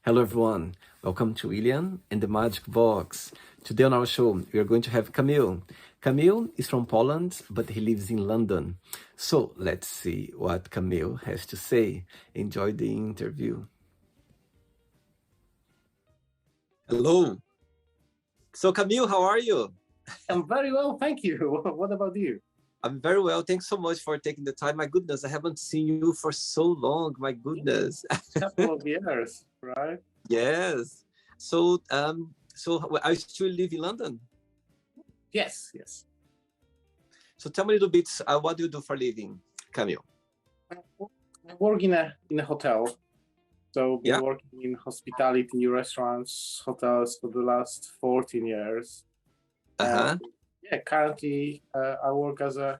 Hello, everyone. Welcome to William and the Magic Box. Today on our show, we are going to have Kamil. Kamil is from Poland, but he lives in London. So let's see what Kamil has to say. Enjoy the interview. Hello. So, Kamil, how are you? I'm very well, thank you. What about you? I'm very well. Thanks so much for taking the time. My goodness, I haven't seen you for so long. My goodness. Couple of years, right? Yes. So I still live in London. Yes. So tell me a little bit, what do you do for a living, Camille? I work in a hotel. So been Yeah. working in hospitality, restaurants, hotels for the last 14 years. Uh-huh. Currently I work as a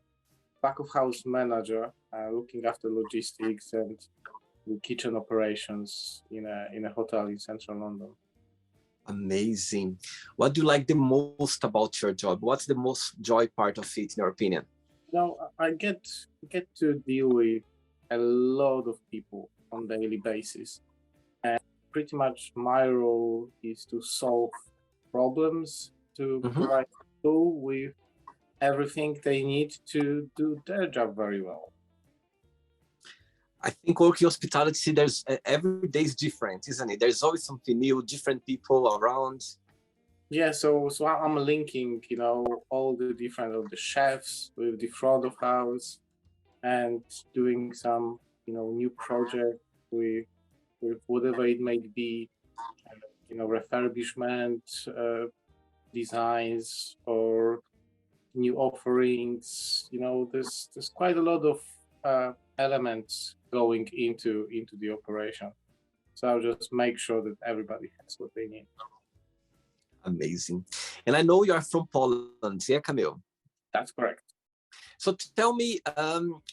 back of house manager, looking after logistics and the kitchen operations in a hotel in central London. Amazing. What do you like the most about your job? What's the most joy part of it, in your opinion? I get to deal with a lot of people on a daily basis. And pretty much my role is to solve problems, to provide people with everything they need to do their job very well. I think working hospitality, there's every day is different, isn't it? There's always something new, different people around. Yeah, so I'm linking, all the different of the chefs with the front of house and doing some, new project with whatever it may be, refurbishment, designs or new offerings. There's quite a lot of elements going into the operation. So I'll just make sure that everybody has what they need. Amazing. And I know you are from Poland, yeah, Camille? That's correct. So tell me,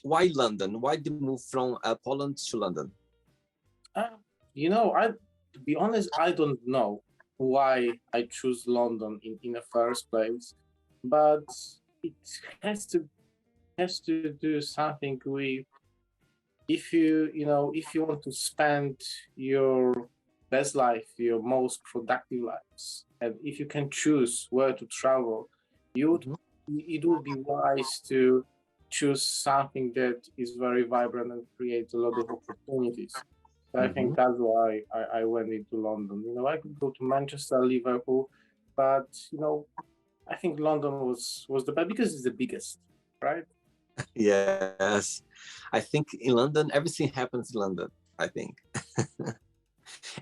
why London? Why the move from Poland to London? To be honest, I don't know why I choose London in the first place, but it has to do something with if you want to spend your best life, your most productive lives, and if you can choose where to travel, it would be wise to choose something that is very vibrant and creates a lot of opportunities. So I think that's why I went into London. I could go to Manchester, Liverpool, but I think London was the best because it's the biggest, right? Yes. I think in London, everything happens in London, I think.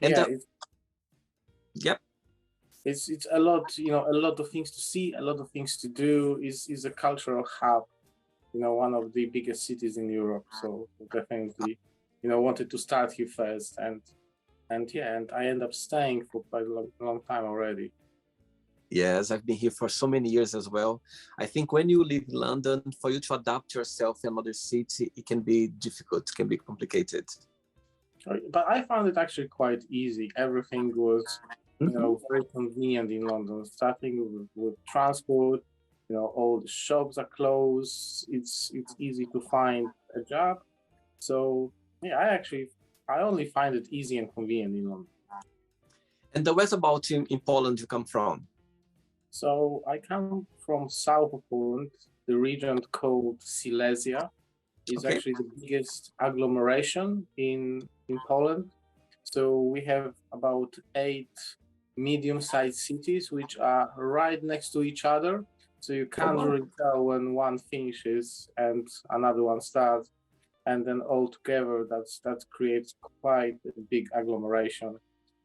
And Yeah, yep. It's a lot, a lot of things to see, a lot of things to do. Is a cultural hub, one of the biggest cities in Europe. So definitely, wanted to start here first, and I end up staying for quite a long time already. Yes, I've been here for so many years as well. I think when you live in London, for you to adapt yourself in another city, it can be difficult, can be complicated. But I found it actually quite easy. Everything was, very convenient in London. Starting with transport, all the shops are closed. It's easy to find a job. So yeah, I only find it easy and convenient in London. And the west about in Poland you come from? So I come from south of Poland, the region called Silesia. Is actually the biggest agglomeration in Poland. So we have about 8 medium-sized cities which are right next to each other. So you can't really tell when one finishes and another one starts. And then all together, that creates quite a big agglomeration.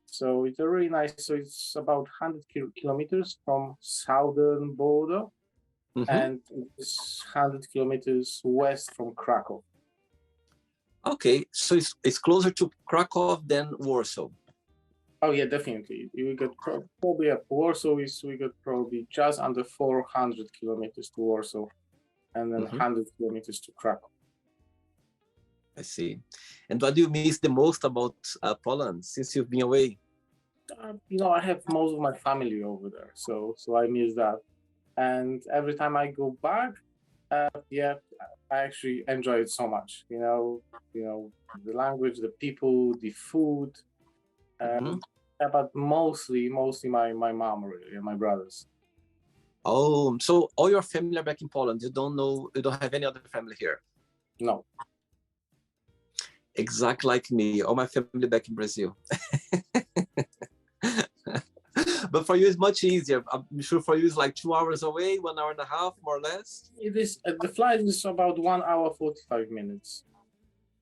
So it's a really nice. So it's about 100 kilometers from southern border, and it's 100 kilometers west from Krakow. Okay, so it's closer to Krakow than Warsaw. Oh yeah, definitely. You get probably at Warsaw we got probably just under 400 kilometers to Warsaw, and then 100 kilometers to Krakow. I see. And what do you miss the most about Poland since you've been away? I have most of my family over there, so I miss that. And every time I go back, I actually enjoy it so much. The language, the people, the food, Mhm. But mostly my mom really, and my brothers. Oh, so all your family are back in Poland. You don't have any other family here. No. Exactly like me. All my family back in Brazil. But for you, it's much easier. I'm sure for you, it's like 2 hours away, 1 hour and a half, more or less. It is the flight is about 1 hour 45 minutes.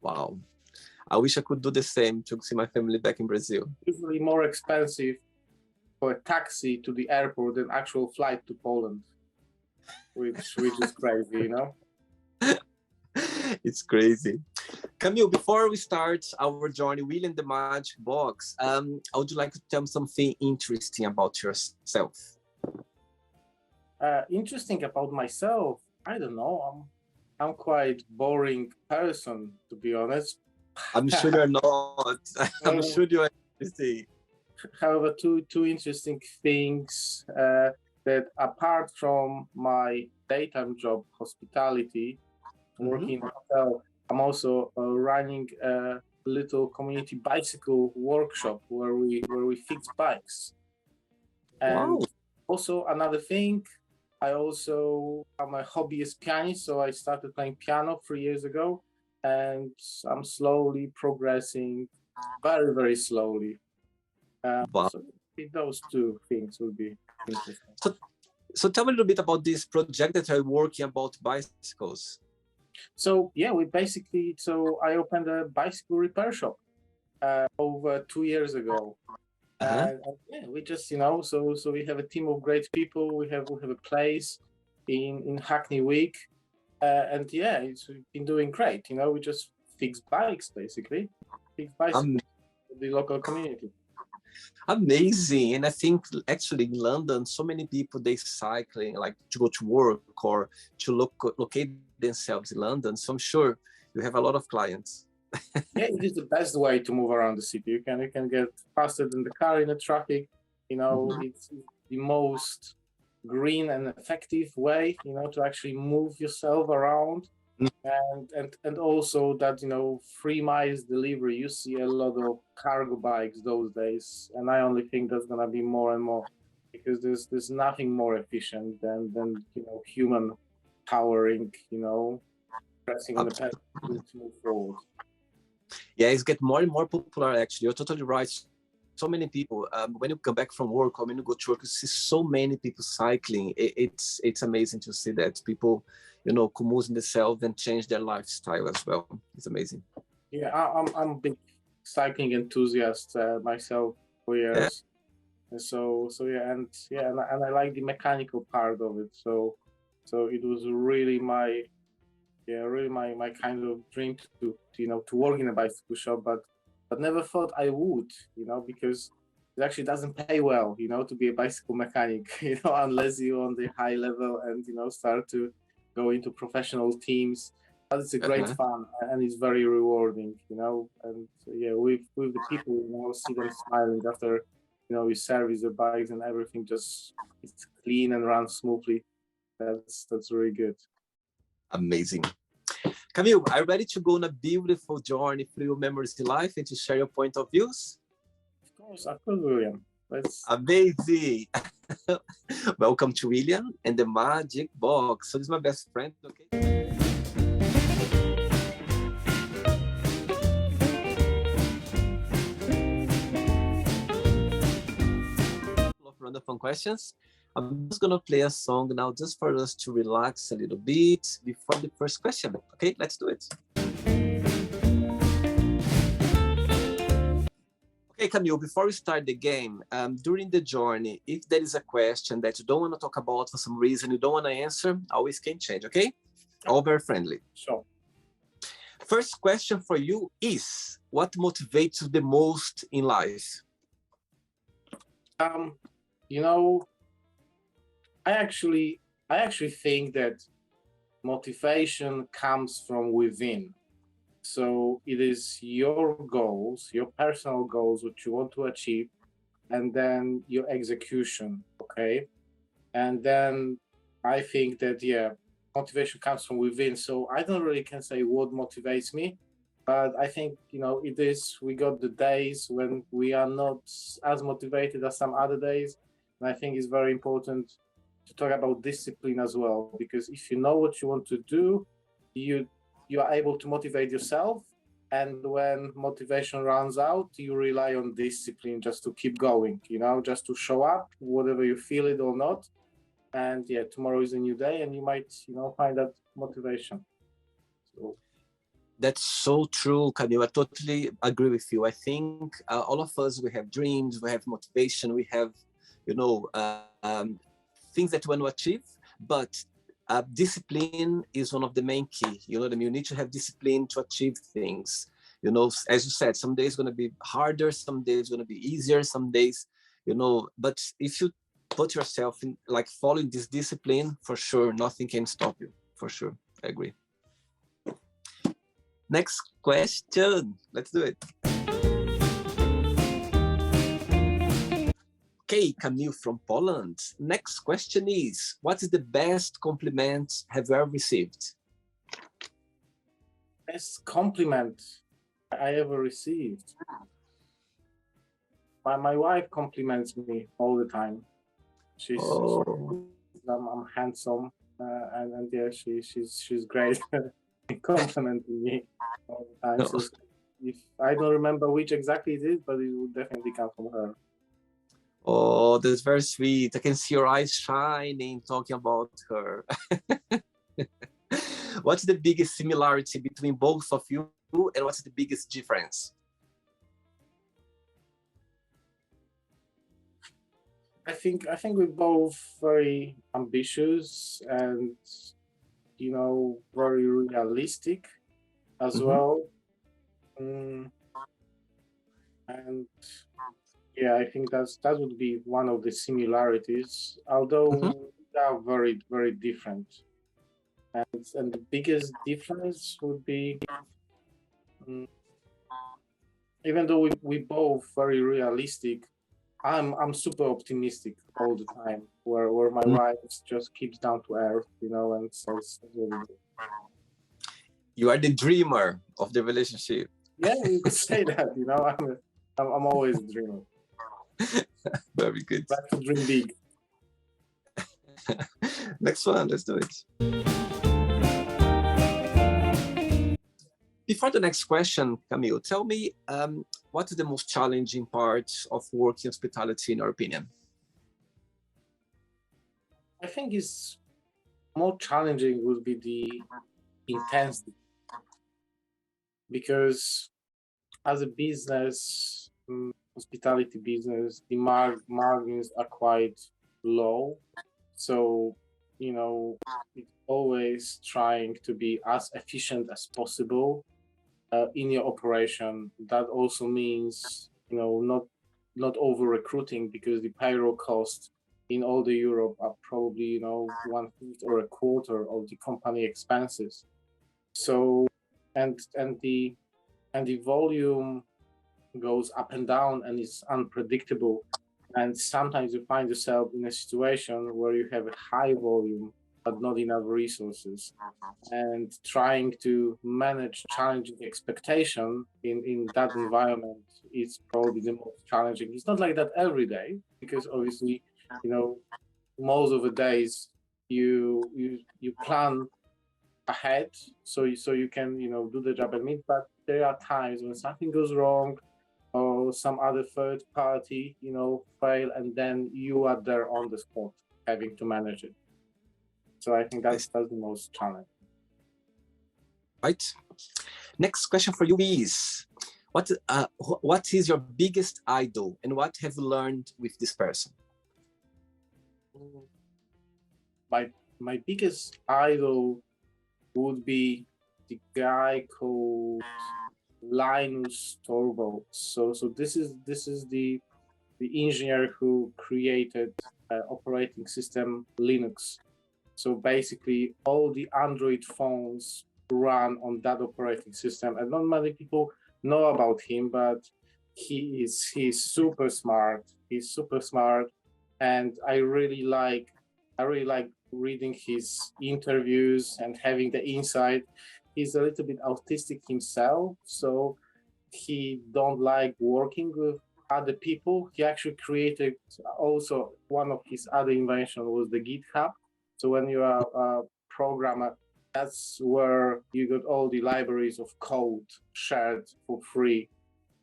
Wow. I wish I could do the same to see my family back in Brazil. Usually more expensive for a taxi to the airport than actual flight to Poland, which is crazy, you know. It's crazy. Camille, before we start our journey, William the Magic Box, I would like to tell me something interesting about yourself. Interesting about myself. I don't know. I'm quite boring person, to be honest. I'm sure you're not. I'm sure you're interesting. However, two interesting things that apart from my daytime job, hospitality, working in a hotel, I'm also running a little community bicycle workshop where we fix bikes. And Wow. also another thing, I also am a hobbyist pianist, so I started playing piano 3 years ago, and I'm slowly progressing, very very slowly. Wow. So those two things will be interesting. So tell me a little bit about this project that you're working about bicycles. So yeah, I opened a bicycle repair shop over 2 years ago. Uh-huh. And yeah, we just so we have a team of great people. We have a place in Hackney Week, and yeah, we've been doing great. We just fix bikes basically, fix bicycles for the local community. Amazing. And I think actually in London, so many people they cycling like to go to work or to locate themselves in London. So I'm sure you have a lot of clients. Yeah, it is the best way to move around the city. You can get faster than the car in the traffic. It's the most green and effective way, to actually move yourself around. And also that 3 miles delivery. You see a lot of cargo bikes those days, and I only think that's gonna be more and more because there's nothing more efficient than human powering, pressing on the pedal to move forward. Yeah, it's get more and more popular actually. You're totally right. So many people, when you come back from work or when you go to work, you see so many people cycling. It's amazing to see that people, commute themselves and change their lifestyle as well. It's amazing. Yeah, I'm a big cycling enthusiast myself for Yeah. years. And and I like the mechanical part of it. So it was really my kind of dream to work in a bicycle shop, but never thought I would, because it actually doesn't pay well, to be a bicycle mechanic, unless you're on the high level and start to go into professional teams. But it's a great fun and it's very rewarding, and yeah, with the people, see them smiling after you service the bikes and everything just it's clean and runs smoothly. That's really good. Amazing. Camille, are you ready to go on a beautiful journey through your memories in life and to share your point of views? Of course, William. Amazing. Welcome to William and the Magic Box. So this is my best friend, okay? Random fun questions. I'm just gonna play a song now just for us to relax a little bit before the first question. Okay, let's do it. Okay, Camille, before we start the game, during the journey, if there is a question that you don't want to talk about for some reason, you don't want to answer, always can change, okay? All very friendly. Sure. First question for you is, what motivates you the most in life? I actually think that motivation comes from within. So it is your goals, your personal goals, what you want to achieve, and then your execution. Okay. And then I think that, yeah, motivation comes from within. So I don't really can say what motivates me, But I think, we got the days when we are not as motivated as some other days. And I think it's very important to talk about discipline as well, because if you know what you want to do, you you are able to motivate yourself. And when motivation runs out, you rely on discipline just to keep going, just to show up, whatever you feel it or not. And yeah, tomorrow is a new day, and you might, find that motivation. So That's so true, Camille. I totally agree with you. I think all of us, we have dreams, we have motivation, we have, you know, things that we want to achieve, but discipline is one of the main key. You know what I mean? You need to have discipline to achieve things. You know, as you said, some days going to be harder, some days going to be easier, some days, but if you put yourself in, like, following this discipline, for sure, nothing can stop you. For sure. I agree. Next question. Let's do it. Okay, Kamil from Poland. Next question is, what is the best compliment have you ever received? best compliment I ever received. My wife compliments me all the time. She's I'm handsome, and yeah, she's great. Complimenting me all the time. So if I don't remember which exactly it is, but it would definitely come from her. Oh, that's very sweet. I can see your eyes shining talking about her. What's the biggest similarity between both of you, and what's the biggest difference? I think we're both very ambitious and very realistic as well. And yeah, I think that would be one of the similarities, although they are very, very different. And the biggest difference would be, even though we both very realistic, I'm super optimistic all the time. Where my wife just keeps down to earth, and says, you are the dreamer of the relationship. Yeah, you could say that. I'm always a dreamer. Very good. Back to dream big. Next one, let's do it. Before the next question, Camille, tell me, what is the most challenging part of working hospitality, in your opinion? I think it's more challenging would be the intensity, because as a business, hospitality business, the margins are quite low. So, it's always trying to be as efficient as possible in your operation. That also means, not over recruiting, because the payroll costs in all the Europe are probably, 1/5 or a quarter of the company expenses. So, and the volume goes up and down, and it's unpredictable. And sometimes you find yourself in a situation where you have a high volume but not enough resources, and trying to manage challenging expectation in that environment is probably the most challenging. It's not like that every day, because obviously, most of the days you plan ahead, so you can do the job and meet. But there are times when something goes wrong, or some other third party fail, and then you are there on the spot having to manage it. So I think that's the most challenging. Right. Next question for you is, what is your biggest idol, and what have you learned with this person? My biggest idol would be the guy called Linus Torvalds. So this is the engineer who created operating system Linux. So basically, all the Android phones run on that operating system, and not many people know about him, but he's super smart. He's super smart, and I really like reading his interviews and having the insight, he's a little bit autistic himself, so he don't like working with other people. He actually created also one of his other inventions was the GitHub. So when you are a programmer, that's where you got all the libraries of code shared for free,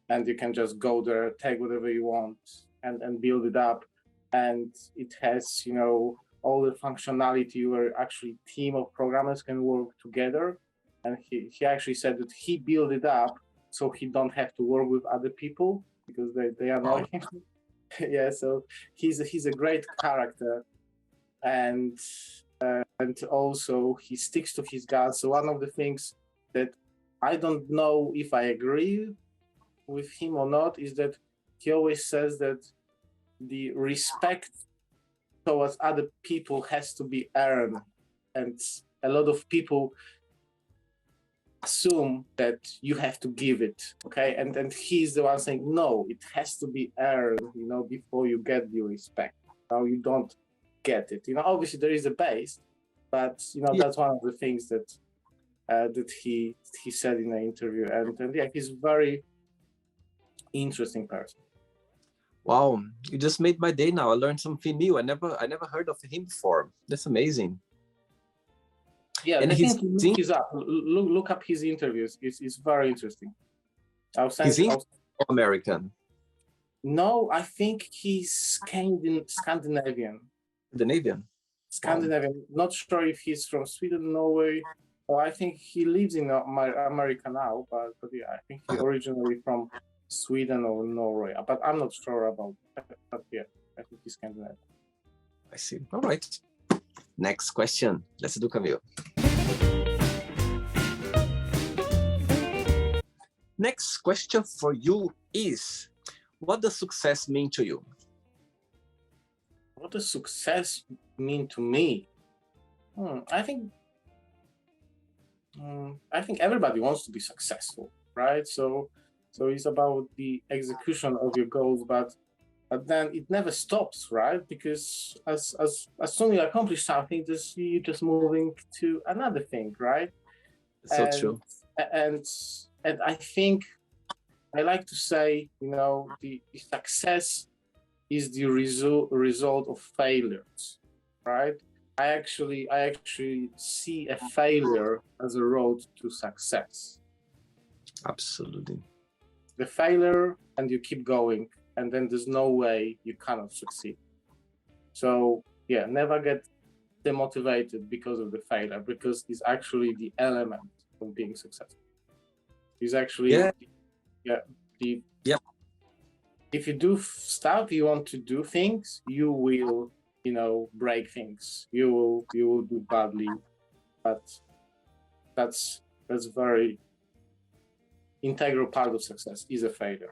and you can just go there, take whatever you want, and build it up. And it has, all the functionality where actually team of programmers can work together. And he actually said that he built it up so he don't have to work with other people because they annoy him. Yeah, so he's a great character, and also he sticks to his guns. So one of the things that I don't know if I agree with him or not is that he always says that the respect towards other people has to be earned, and a lot of people assume that you have to give it, okay? And he's the one saying, no, it has to be earned, before you get the respect. Now you don't get it. Obviously there is a base, but that's one of the things that he said in the interview, and yeah, he's very interesting person. Wow, you just made my day now. I learned something new. I never heard of him before. That's amazing. Yeah, and he's up. Look up his interviews. It's very interesting. He's American. No, I think he's Scandinavian. Scandinavian. Not sure if he's from Sweden, Norway, or I think he lives in America now. But yeah, I think he originally from Sweden or Norway. But I'm not sure about that. But yeah, I think he's Scandinavian. I see. All right. Next question. Let's do Kamil. Next question for you is, what does success mean to you? What does success mean to me? I think everybody wants to be successful, right? So it's about the execution of your goals, but then it never stops, right? Because as soon as you accomplish something, you're just moving to another thing, right? So true. And I think I like to say, the success is the result of failures, right? I actually see a failure as a road to success. Absolutely. The failure, and you keep going, and then there's no way you cannot succeed. So yeah, never get demotivated because of the failure, because it's actually the element of being successful. It's actually if you do stuff, you want to do things, you will break things, you will do badly, but that's very integral part of success is a failure.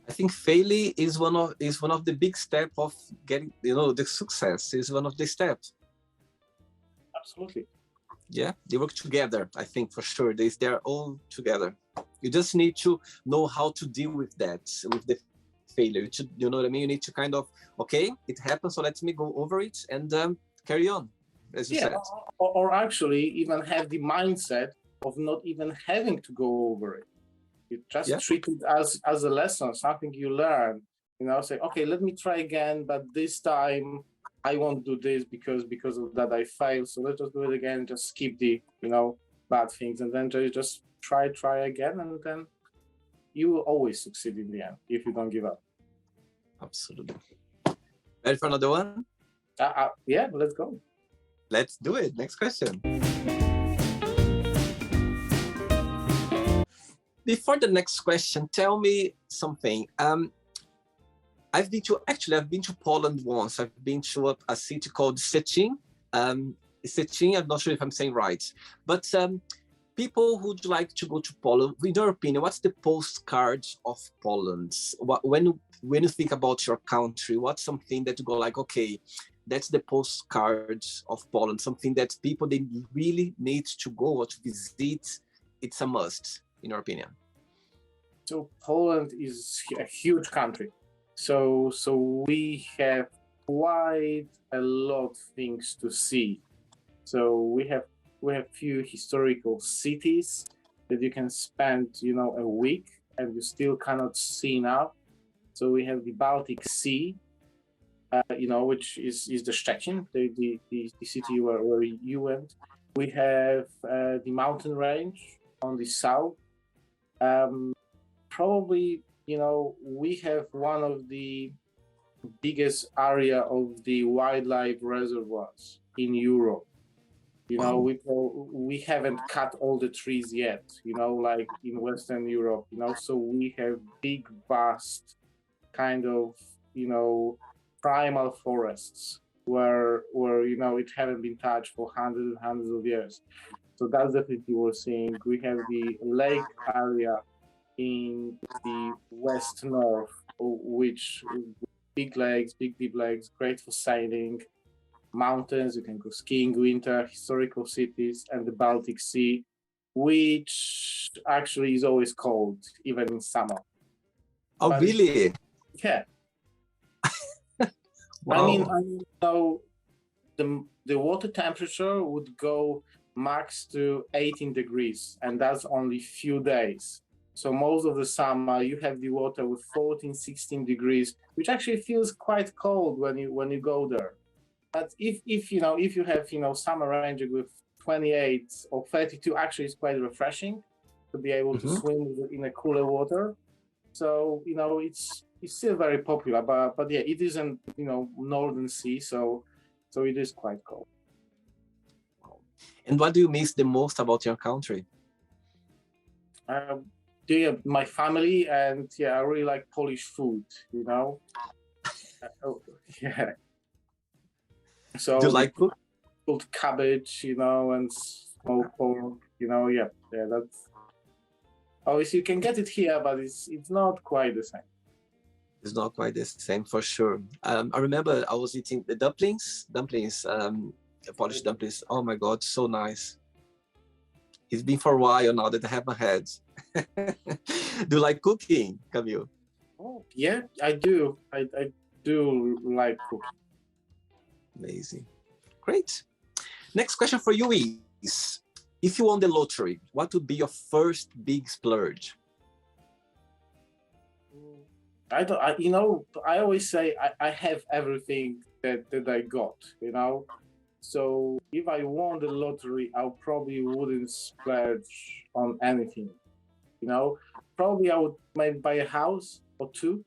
I think failure is one of the big steps of getting the success. Is one of the steps. Absolutely. Yeah, they work together. I think for sure they're all together. You just need to know how to deal with that, with the failure. You know what I mean? You need to kind of, okay, it happened, so let me go over it and carry on, as you said. Or actually even have the mindset of not even having to go over it. You just treat it as a lesson, something you learn. Say, okay, let me try again, but this time I won't do this because of that I failed. So let's just do it again. Just skip the bad things, and then just try again, and then you will always succeed in the end if you don't give up. Absolutely. Ready for another one? Yeah, let's go. Let's do it. Next question. Before the next question, tell me something. I've been to Poland once. I've been to a city called Szczecin. Szczecin, I'm not sure if I'm saying right, but people who'd like to go to Poland, in your opinion, what's the postcard of Poland? When you think about your country, what's something that you go like, okay, that's the postcard of Poland, something that people, they really need to go or to visit? It's a must, in your opinion. So Poland is a huge country. So we have quite a lot of things to see. So we have we have few historical cities that you can spend, a week and you still cannot see enough. So we have the Baltic Sea, which is the Szczecin, the city where you went. We have the mountain range on the south. Probably, we have one of the biggest area of the wildlife reservoirs in Europe. Wow. We haven't cut all the trees yet, like in Western Europe, so we have big, vast kind of, primal forests where it haven't been touched for hundreds and hundreds of years. So that's definitely what we're seeing. We have the lake area in the west north, which big lakes, big deep lakes, great for sailing, mountains, you can go skiing winter, historical cities, and the Baltic Sea, which actually is always cold, even in summer. Oh, But really? yeah, Wow. so the water temperature would go max to 18 degrees, and that's only few days. So most of the summer you have the water with 14, 16 degrees, which actually feels quite cold when you go there. But if you have summer ranging with 28 or 32, actually it's quite refreshing to be able to Mhm. swim in a cooler water. So it's still very popular, but yeah, it isn't northern sea, so it is quite cold. And what do you miss the most about your country? Yeah, my family, and yeah, I really like Polish food. Oh, yeah. Do you So the like cook? pickled cabbage, and smoked pork. Yeah. That's obviously you can get it here, but it's not quite the same. It's not quite the same for sure. I remember I was eating the dumplings, Polish dumplings. Oh my God, so nice. It's been for a while now that I have my head. Do you like cooking, Camille? Oh, yeah, I do. I do like cooking. Amazing. Great. Next question for you is, if you won the lottery, what would be your first big splurge? I don't. I always say I have everything that I got. So if I won the lottery, I probably wouldn't splurge on anything. Probably I would maybe buy a house or two.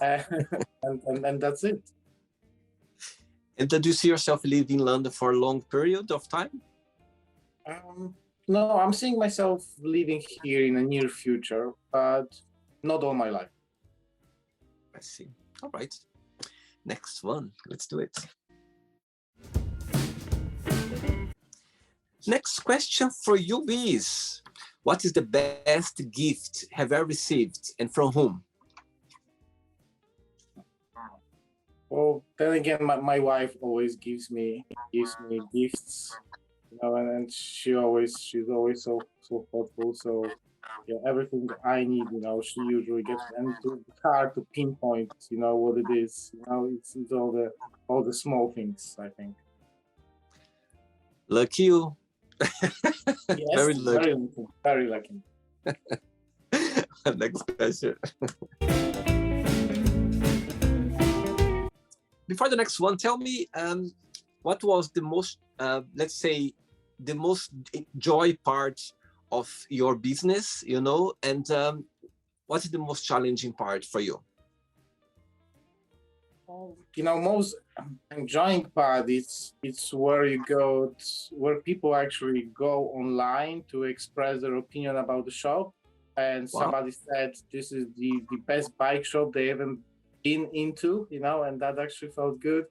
Uh, and that's it. And do you see yourself living in London for a long period of time? No, I'm seeing myself living here in the near future, but not all my life. I see. All right. Next one. Let's do it. Next question for you is, what is the best gift have you received and from whom? Well, then again, my wife always gives me gifts, and she's always so thoughtful. So yeah, everything I need, she usually gets, and it's hard to pinpoint, what it is. It's all the small things, I think. Lucky you. Yes, Very lucky. very lucky. Next question. Before the next one, tell me what was the most, let's say, the most joy part of your business, and what is the most challenging part for you? Most enjoying part it's where you go, where people actually go online to express their opinion about the shop, and Wow. somebody said this is the best bike shop they haven't been into, and that actually felt good.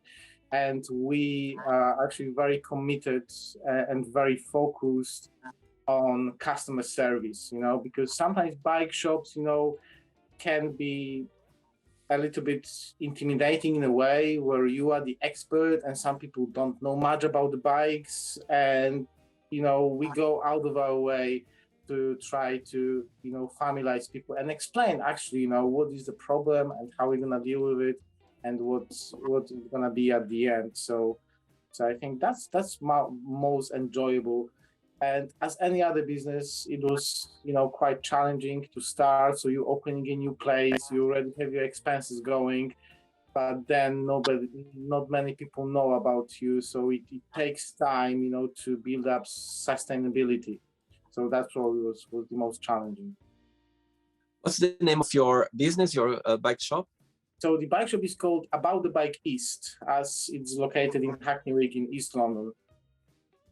And we are actually very committed and very focused on customer service, because sometimes bike shops, can be a little bit intimidating in a way where you are the expert and some people don't know much about the bikes, and we go out of our way to try to familiarize people and explain actually what is the problem and how we're going to deal with it and what's going to be at the end. So So I think that's my most enjoyable. And as any other business, it was quite challenging to start. So you're opening a new place, you already have your expenses going, but then not many people know about you. So it takes time, to build up sustainability. So that's what was the most challenging. What's the name of your business, your bike shop? So the bike shop is called About the Bike East, as it's located in Hackney Wick in East London.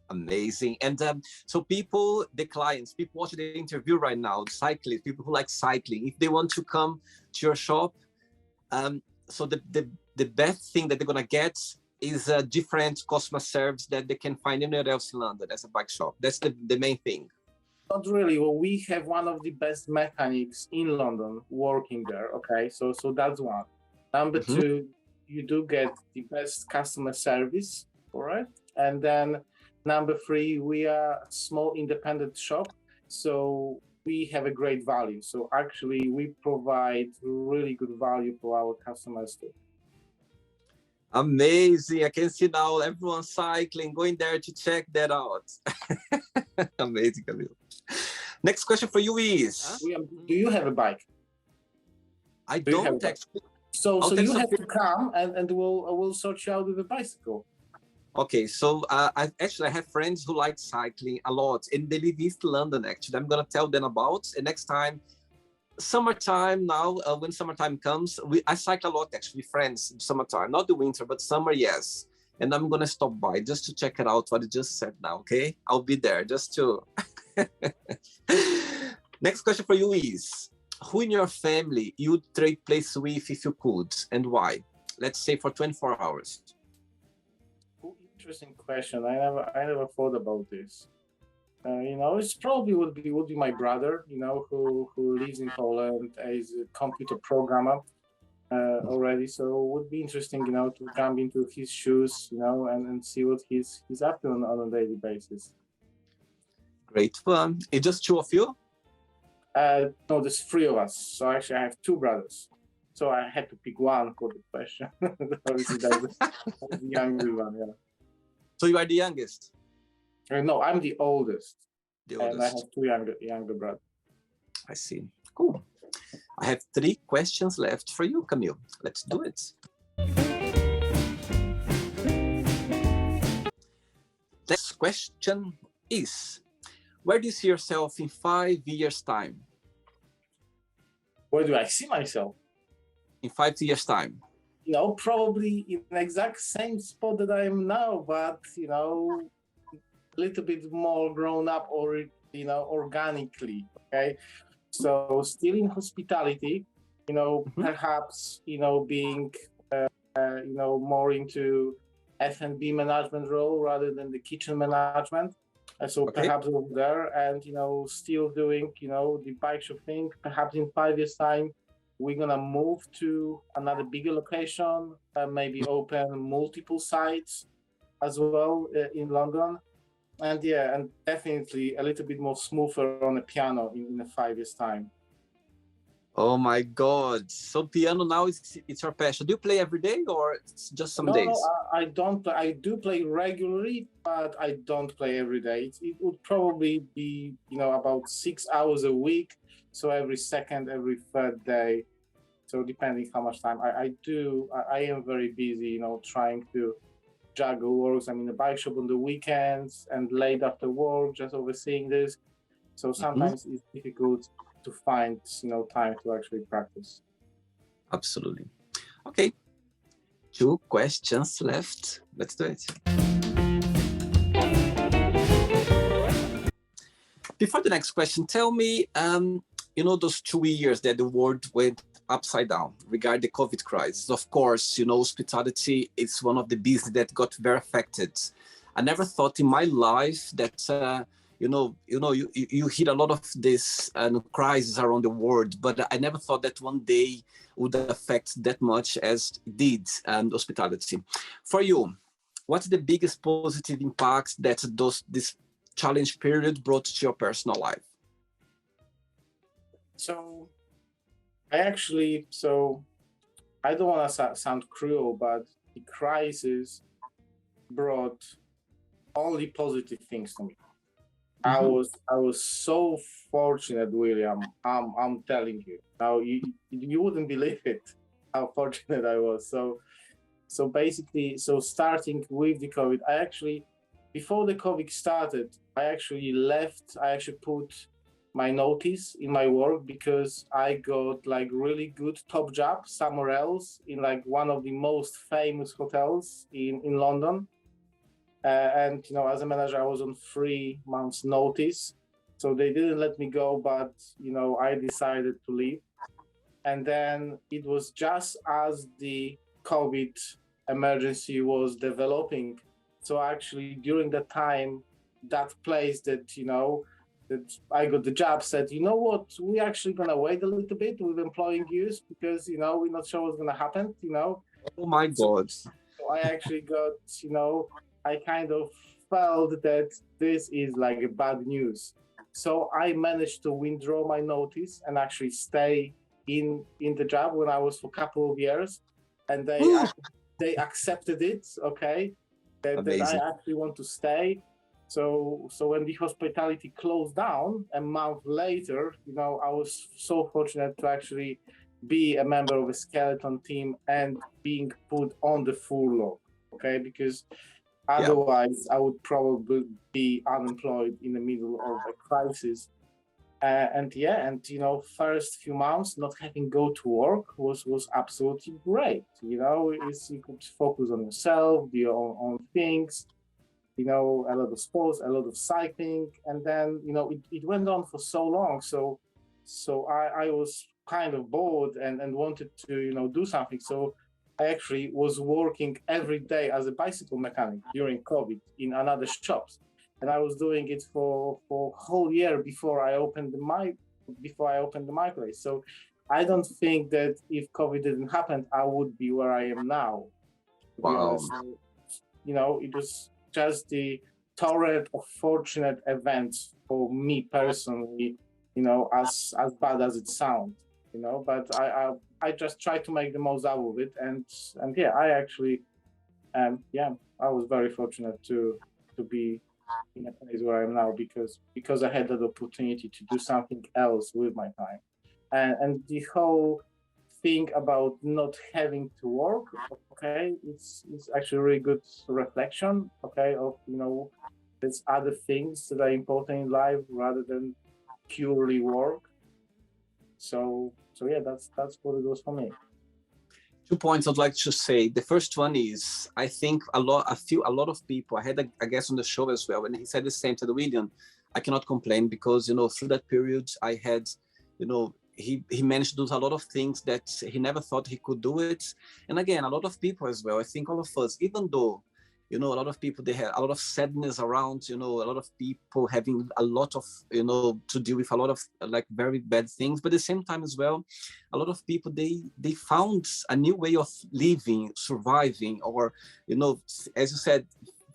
Amazing. And so people, the clients, people watching the interview right now, cyclists, people who like cycling, if they want to come to your shop, so the best thing that they're going to get is a different customer service that they can find anywhere else in London as a bike shop. That's the main thing. Not really. Well, we have one of the best mechanics in London working there. Okay, so that's one. Number two, you do get the best customer service, all right? And then number three, we are a small independent shop, so we have a great value. So actually, we provide really good value for our customers too. Amazing. I can see now everyone cycling, going there to check that out. Amazing, Kamil. Next question for you is... Do you have a bike? I don't actually. So you have to come and we'll sort you out with a bicycle. Okay, so I have friends who like cycling a lot, and they live in East London, actually. I'm going to tell them about, and next time, summertime now, when summertime comes, I cycle a lot, actually, friends, summertime, not the winter, but summer, yes. And I'm going to stop by just to check it out, what you just said now, okay? I'll be there just to... Next question for you is, who in your family you'd trade place with if you could, and why? Let's say for 24 hours. Interesting question. I never thought about this. It probably would be my brother, who lives in Poland as a computer programmer already. So it would be interesting, to jump into his shoes, and see what he's up to on a daily basis. Great fun. It's just two of you? No, there's three of us. So actually, I have two brothers. So I had to pick one for the question. Obviously, that's the youngest one. Yeah. So you are the youngest? No, I'm the oldest. The oldest. And I have two younger brothers. I see. Cool. I have three questions left for you, Kamil. Let's do it. Next question is, where do you see yourself in 5 years' time? Where do I see myself? In 5 years' time. Probably in the exact same spot that I am now, but, a little bit more grown up or, organically, okay? So still in hospitality, perhaps, being, more into F&B management role rather than the kitchen management. So perhaps over there and, still doing, the bike shop thing. Perhaps in 5 years' time, we're going to move to another bigger location, maybe open multiple sites as well in London. And definitely a little bit more smoother on the piano in 5 years' time. Oh my God. So piano now it's your passion. Do you play every day or it's just some days? No, I don't. I do play regularly, but I don't play every day. It would probably be, about 6 hours a week. So every second, every third day. So depending how much time I am very busy, trying to juggle works. I'm in the bike shop on the weekends and late after work, just overseeing this. So sometimes it's difficult to find, time to actually practice. Absolutely. Okay. 2 questions left. Let's do it. Before the next question, tell me, those 2 years that the world went upside down regarding the COVID crisis. Of course, hospitality is one of the business that got very affected. I never thought in my life that, you hear a lot of this crisis around the world, but I never thought that one day would affect that much as it did hospitality. For you, what's the biggest positive impact that this challenge period brought to your personal life? So I don't want to sound cruel, but the crisis brought only positive things to me. Mhm. I was so fortunate, William. I'm telling you. Now you wouldn't believe it how fortunate I was. So basically, so starting with the COVID, I actually, before the COVID started, I actually left. I actually put my notice in my work because I got like really good top job somewhere else in like one of the most famous hotels in London. And as a manager, I was on 3 months notice, so they didn't let me go. But I decided to leave, and then it was just as the COVID emergency was developing. So actually, during that time, that place that I got the job said, you know what, we're actually gonna wait a little bit with employing you because we're not sure what's gonna happen. Oh my So God. I actually got, I kind of felt that this is like a bad news. So I managed to withdraw my notice and actually stay in the job when I was for a couple of years, and Whew. they accepted it. Okay, that I Amazing. actually want to stay. So when the hospitality closed down a month later, I was so fortunate to actually be a member of a skeleton team and being put on the furlough. Okay, because Yeah. otherwise I would probably be unemployed in the middle of a crisis. And yeah, and first few months not having go to work was absolutely great. Is you could focus on yourself, do your own things. A lot of sports, a lot of cycling, and then it went on for so long. So I was kind of bored and wanted to do something. So I actually was working every day as a bicycle mechanic during COVID in another shops, and I was doing it for whole year before I opened the microwave. So I don't think that if COVID didn't happen, I would be where I am now, to be Wow. honest. So, it was just the torrent of fortunate events for me personally, as bad as it sounds, but I just try to make the most out of it, and yeah, I actually yeah, I was very fortunate to be in a place where I am now because I had that opportunity to do something else with my time. And the whole thing about not having to work, okay, it's actually a really good reflection, okay, of there's other things that are important in life rather than purely work. So yeah, that's what it was for me. 2 points I'd like to say. The first one is I think a lot of people. I had a guest on the show as well, and he said the same to the William. I cannot complain because through that period I had, he managed to do a lot of things that he never thought he could do it. And again, a lot of people as well. I think all of us, even though a lot of people they have a lot of sadness around, a lot of people having a lot of to deal with a lot of like very bad things, but at the same time as well, a lot of people they found a new way of living, surviving, or as you said,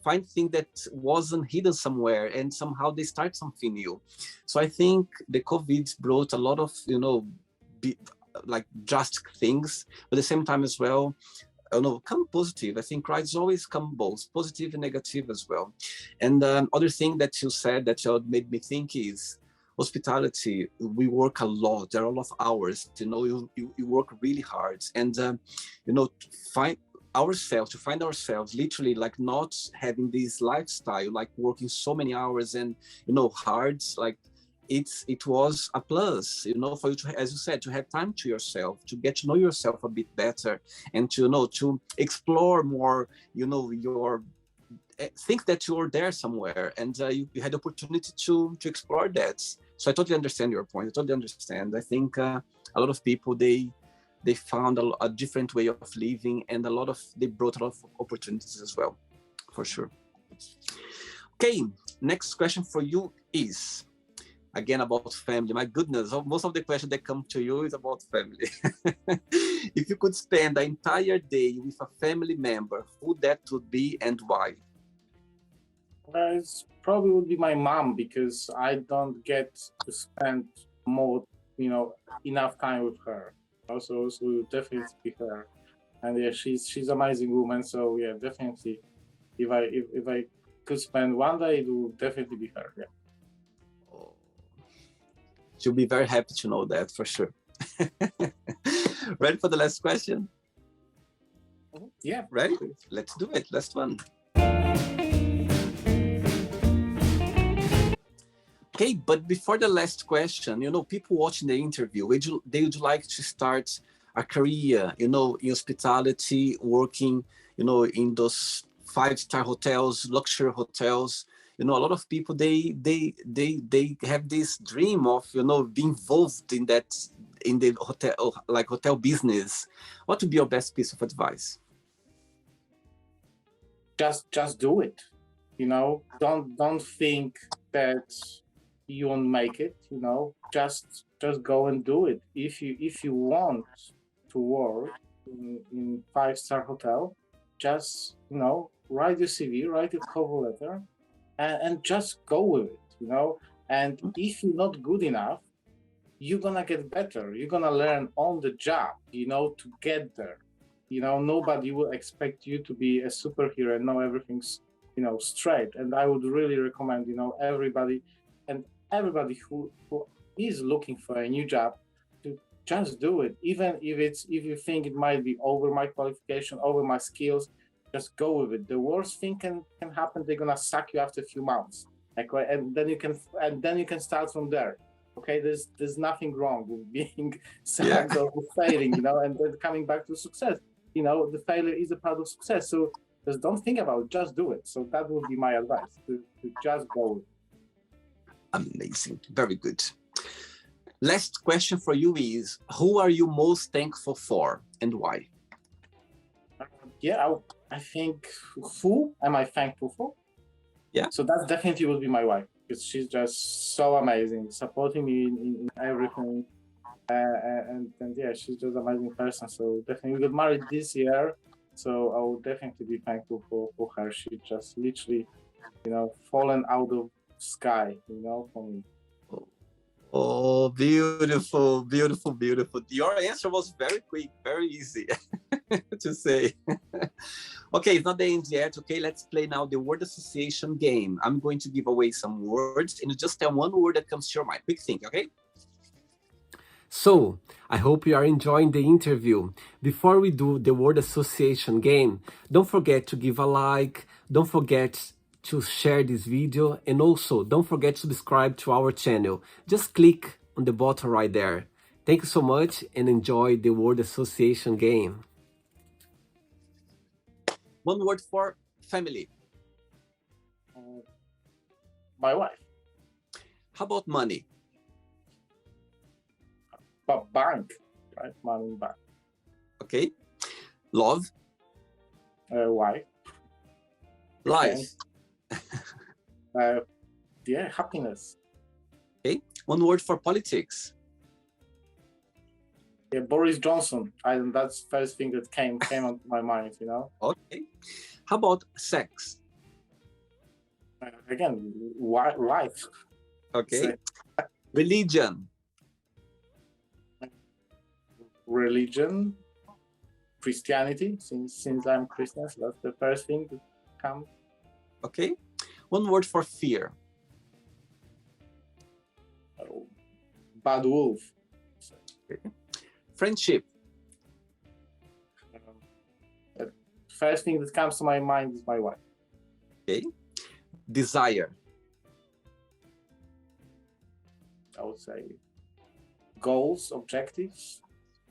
find things that wasn't hidden somewhere, and somehow they start something new. So I think the COVID brought a lot of be, like drastic things, but at the same time as well, come positive. I think crisis always come both positive and negative as well. And other thing that you said that made me think is hospitality. We work a lot. There are a lot of hours. You work really hard, and to find ourselves, literally like not having this lifestyle, like working so many hours and hard, like it was a plus, for you to, as you said, to have time to yourself, to get to know yourself a bit better, and to to explore more, your think that you're there somewhere, and you had the opportunity to explore that. So I totally understand your point. I totally understand. I think a lot of people they found a different way of living, and they brought a lot of opportunities as well, for sure. Okay, next question for you is again about family. My goodness, most of the questions that come to you is about family. If you could spend the entire day with a family member, who that would be and why? It's probably would be my mom because I don't get to spend more, enough time with her. Also, definitely be her. And yeah, she's amazing woman. So yeah, definitely If I could spend one day, it would definitely be her. Yeah. Oh, she'll be very happy to know that for sure. Ready for the last question? Yeah. Ready? Let's do it. Last one. Okay, but before the last question, people watching the interview, they would like to start a career, in hospitality, working, in those 5-star hotels, luxury hotels. A lot of people they have this dream of being involved in that, in the hotel business. What would be your best piece of advice? Just do it. Don't think that you won't make it. Just go and do it. If you want to work in 5-star hotel, just write your CV, write your cover letter, and just go with it. And if you're not good enough, you're gonna get better. You're gonna learn on the job, to get there. Nobody will expect you to be a superhero and know everything's straight. And I would really recommend everybody who is looking for a new job to just do it, even if you think it might be over my qualification, over my skills. Just go with it. The worst thing can happen, they're gonna sack you after a few months, and then you can start from there. Okay, there's nothing wrong with being sacked or failing, and then coming back to success. The failure is a part of success. So just don't think about it, just do it. So that would be my advice, to just go. Amazing. Very good. Last question for you is, who are you most thankful for and why? I think, who am I thankful for? Yeah. So that definitely will be my wife, because she's just so amazing, supporting me in everything. And yeah, she's just an amazing person. So definitely, we got married this year, so I will definitely be thankful for her. She just literally, fallen out of sky, for me. Oh, beautiful, beautiful, beautiful. Your answer was very quick, very easy to say. Okay, it's not the end yet. Okay, let's play now the word association game. I'm going to give away some words and you just tell one word that comes to your mind. Quick think, okay? So, I hope you are enjoying the interview. Before we do the word association game, don't forget to give a like, don't forget to share this video, and also don't forget to subscribe to our channel. Just click on the button right there. Thank you so much and enjoy the word association game. One word for family. My wife. How about money? But bank, right? Money in bank. Okay. Love. Wife. Life. Happiness. Okay. One word for politics. Yeah, Boris Johnson. That's the first thing that came onto my mind. Okay. How about sex? Again, life. Okay. Religion. Religion. Christianity. Since I'm Christian, so that's the first thing that comes. Okay. One word for fear. Bad wolf. Okay. Friendship. The first thing that comes to my mind is my wife. Okay. Desire. I would say goals, objectives.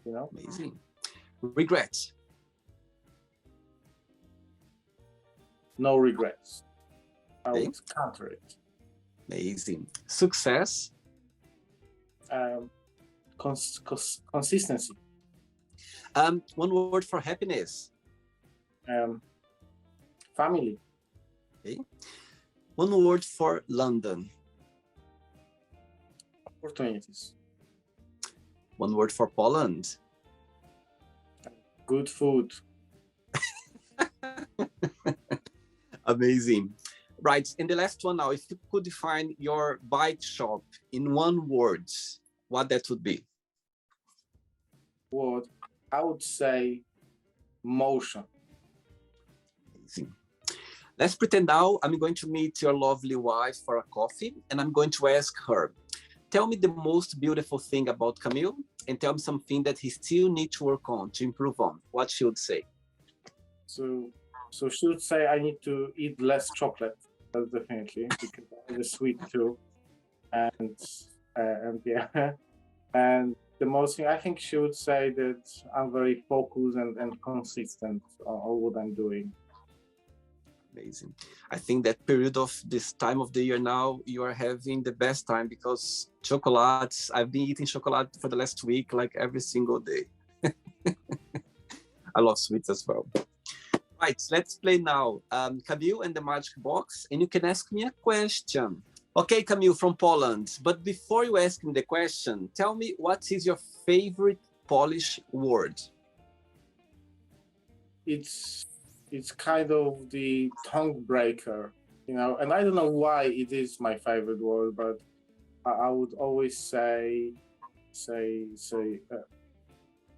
Amazing. Regrets. No regrets. I Okay. would counter it. Amazing. Success. Consistency. One word for happiness. Family. Okay. One word for London. Opportunities. One word for Poland. Good food. Amazing. Right, and the last one now, if you could define your bike shop in one word, what that would be? What I would say, motion. Amazing. Let's pretend now I'm going to meet your lovely wife for a coffee, and I'm going to ask her, tell me the most beautiful thing about Camille, and tell me something that he still needs to work on, to improve on. What she would say? So, so she would say I need to eat less chocolate. That's definitely because I have a sweet tooth, and yeah, and the most thing I think she would say that I'm very focused and consistent on what I'm doing. Amazing. I think that period of this time of the year now, you are having the best time because chocolates, I've been eating chocolate for the last week, like every single day. I love sweets as well. Right, let's play now. Camille and the Magic Box, and you can ask me a question. Okay, Camille from Poland, but before you ask me the question, tell me what is your favorite Polish word? It's kind of the tongue breaker, and I don't know why it is my favorite word, but I would always say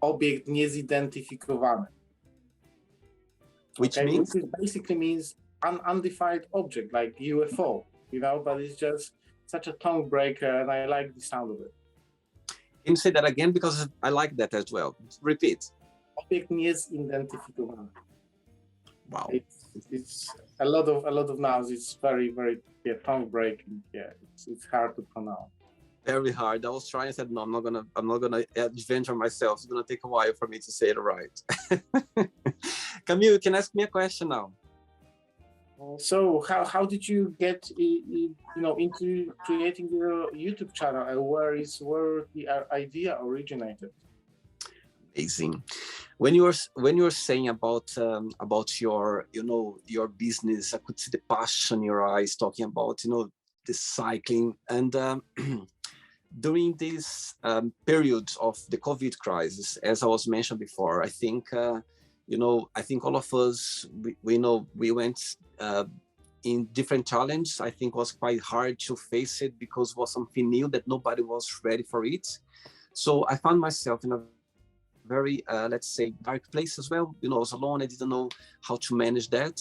obiekt niezidentyfikowany. Which means? Which basically means undefined object, like UFO, but it's just such a tongue breaker, and I like the sound of it. Can you say that again? Because I like that as well. Repeat. Obiekt niezidentyfikowany. Wow. It's a lot of nouns. It's very, very tongue breaking. Yeah, it's hard to pronounce. Very hard. I was trying. I said no. I'm not gonna adventure myself. It's gonna take a while for me to say it right. Camille, you can ask me a question now. So how did you get into creating your YouTube channel, and where the idea originated? Amazing. When you're saying about your your business, I could see the passion in your eyes talking about the cycling and. During this period of the COVID crisis, as I was mentioned before, I think I think all of us we went in different challenges. I think it was quite hard to face it because it was something new that nobody was ready for it. So I found myself in a very let's say dark place as well. I was alone. I didn't know how to manage that.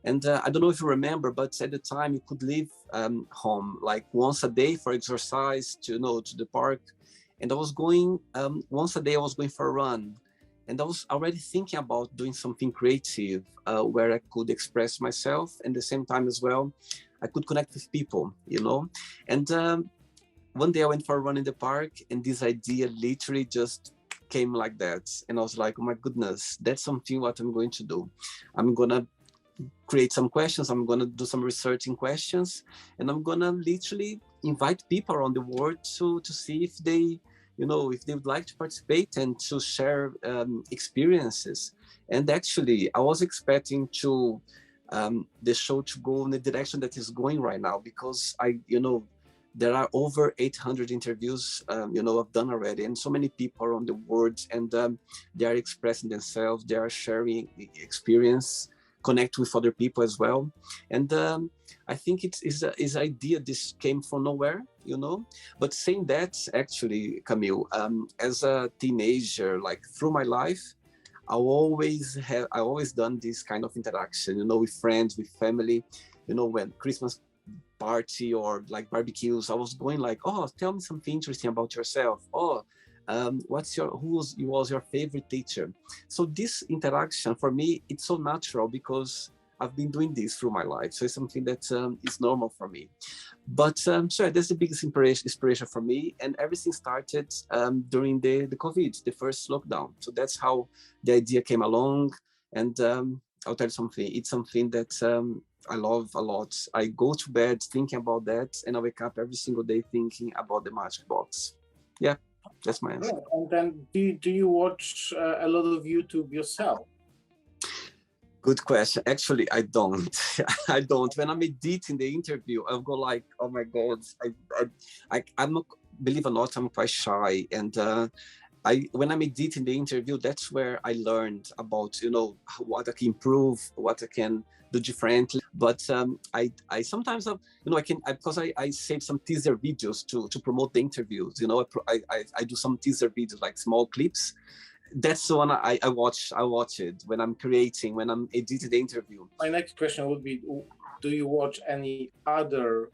And I don't know if you remember, but at the time you could leave home like once a day for exercise to the park. And I was going once a day. I was going for a run, and I was already thinking about doing something creative where I could express myself, and at the same time as well, I could connect with people. And one day I went for a run in the park, and this idea literally just came like that. And I was like, oh my goodness, that's something what I'm going to do. I'm gonna create some questions. I'm going to do some research in questions, and I'm going to literally invite people around the world to see if they if they would like to participate and to share experiences. And actually I was expecting to the show to go in the direction that is going right now, because there are over 800 interviews I've done already, and so many people around the world, and they are expressing themselves, they are sharing experience, connect with other people as well. And I think it's idea this came from nowhere, but saying that, actually, Camille, as a teenager, like through my life, I always done this kind of interaction, with friends, with family, when Christmas party or like barbecues, I was going like, oh, tell me something interesting about yourself. Oh, who was your favorite teacher? So this interaction for me, it's so natural because I've been doing this through my life. So it's something that is normal for me. But so that's the biggest inspiration for me. And everything started during the COVID, the first lockdown. So that's how the idea came along. And I'll tell you something, it's something that I love a lot. I go to bed thinking about that, and I wake up every single day thinking about the Magic Box. Yeah. That's my answer. Yeah. And then do you watch a lot of YouTube yourself? Good question. Actually, I don't. I don't. When I'm editing the interview, I'll go like, oh my God, I'm not, believe it or not, I'm quite shy. And when I'm editing the interview, that's where I learned about, what I can improve, what I can do differently. But I sometimes have, because I save some teaser videos to promote the interviews. I do some teaser videos, like small clips. That's the one I watch. I watch it when I'm creating, when I'm editing the interview. My next question would be, do you watch any other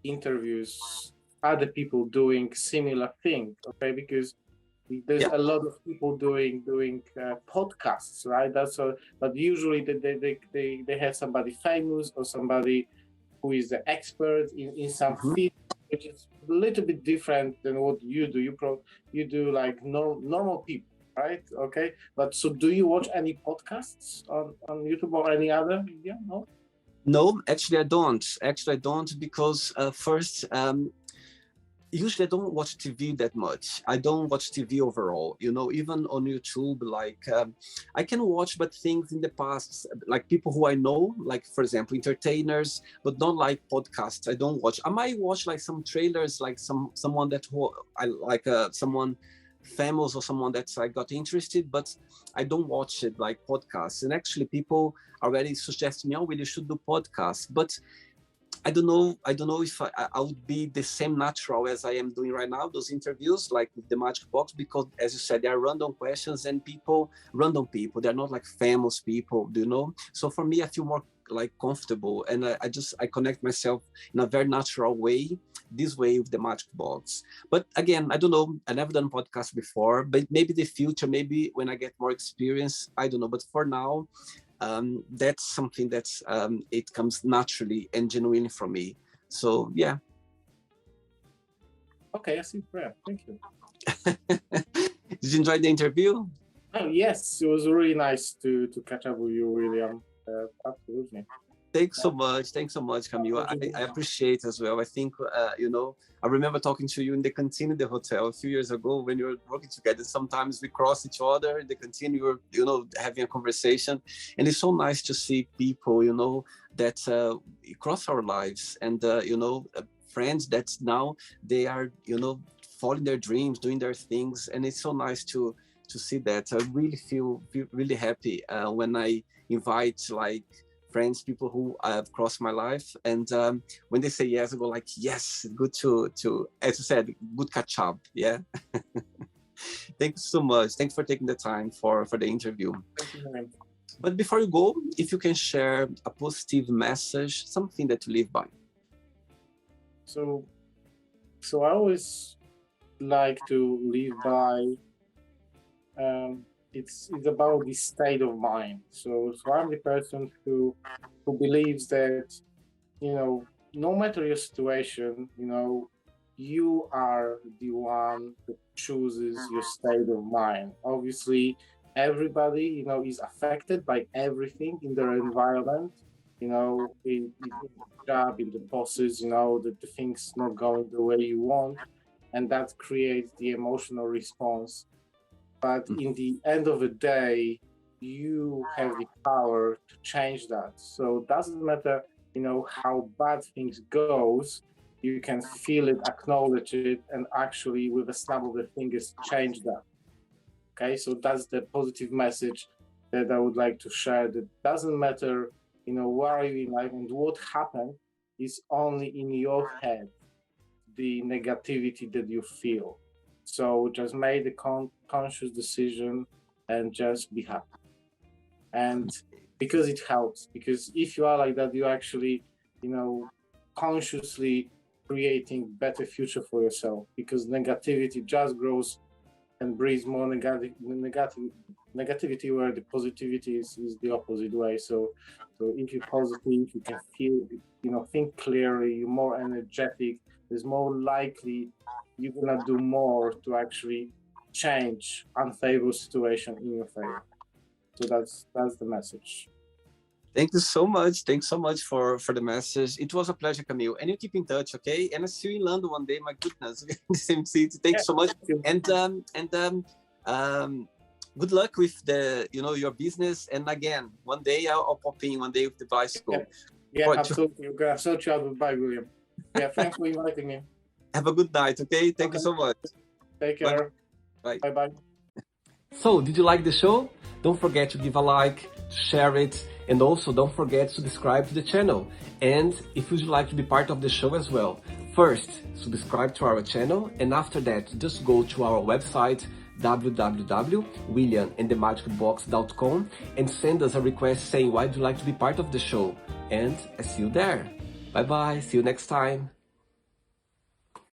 interviews, other people doing similar thing? Okay, because there's Yeah. a lot of people doing podcasts, right? That's all. But usually they have somebody famous or somebody who is the expert in some field, which is a little bit different than what you do. You do like normal people, right? Okay. But so do you watch any podcasts on YouTube or any other media? No? No, actually I don't. Because first, usually I don't watch TV that much. I don't watch TV overall, even on YouTube. Like I can watch, but things in the past, like people who I know, like for example, entertainers, but not like podcasts. I don't watch. I might watch like some trailers, like someone that I like, someone famous or someone that I got interested, but I don't watch it like podcasts. And actually, people already suggest me, oh, well, you should do podcasts, but I don't know if I would be the same natural as I am doing right now, those interviews, like with the Magic Box, because as you said, they are random questions and random people, they're not like famous people, So for me, I feel more like comfortable, and I connect myself in a very natural way, this way with the Magic Box. But again, I don't know, I never done podcast before, but maybe the future, maybe when I get more experience, I don't know. But for now, that's something that's it comes naturally and genuinely from me. So yeah. Okay, I see. Yeah, thank you. Did you enjoy the interview? Oh yes, it was really nice to catch up with you, William. Absolutely. Thanks so much, Camille. I appreciate as well. I think, I remember talking to you in the canteen in the hotel a few years ago when we were working together. Sometimes we cross each other in the canteen, we were, having a conversation. And it's so nice to see people, that cross our lives, and, friends that now they are, following their dreams, doing their things. And it's so nice to see that. I really feel really happy when I invite like friends, people who have crossed my life, and when they say yes, I go like, yes, good to as you said, good catch up. Yeah. Thank you so much. Thanks for taking the time for the interview. Thank you, man. But before you go, if you can share a positive message, something that you live by. So I always like to live by. It's about the state of mind. So I'm the person who believes that, no matter your situation, you are the one that chooses your state of mind. Obviously, everybody, is affected by everything in their environment. In the job, in the bosses, that the things not going the way you want, and that creates the emotional response. But in the end of the day, you have the power to change that. So it doesn't matter, how bad things goes, you can feel it, acknowledge it, and actually with a snap of the fingers change that. Okay, so that's the positive message that I would like to share. That doesn't matter, where are you in life and what happened is only in your head, the negativity that you feel. So just make the conscious decision and just be happy. And because it helps, because if you are like that, you actually, consciously creating better future for yourself, because negativity just grows and breeds more negativity, where the positivity is the opposite way. So if you're positive, you can feel, think clearly, you're more energetic, there's more likely you're gonna do more to actually change unfavorable situation in your favor. So that's the message. Thank you so much. Thanks so much for the message. It was a pleasure, Camille. And you keep in touch, okay? And I see you in London one day. My goodness, the same city. Thanks so much. And good luck with your business. And again, one day I'll pop in one day with the bicycle. Yeah, absolutely. We're gonna sort you out with bye, William. Yeah, thanks for inviting me. Have a good night, okay? Thank you so much. Take care. Bye. Bye-bye. So, did you like the show? Don't forget to give a like, to share it, and also don't forget to subscribe to the channel. And if you'd like to be part of the show as well, first, subscribe to our channel, and after that, just go to our website, www.williamandthemagicbox.com and send us a request saying why would you like to be part of the show. And I see you there. Bye bye. See you next time.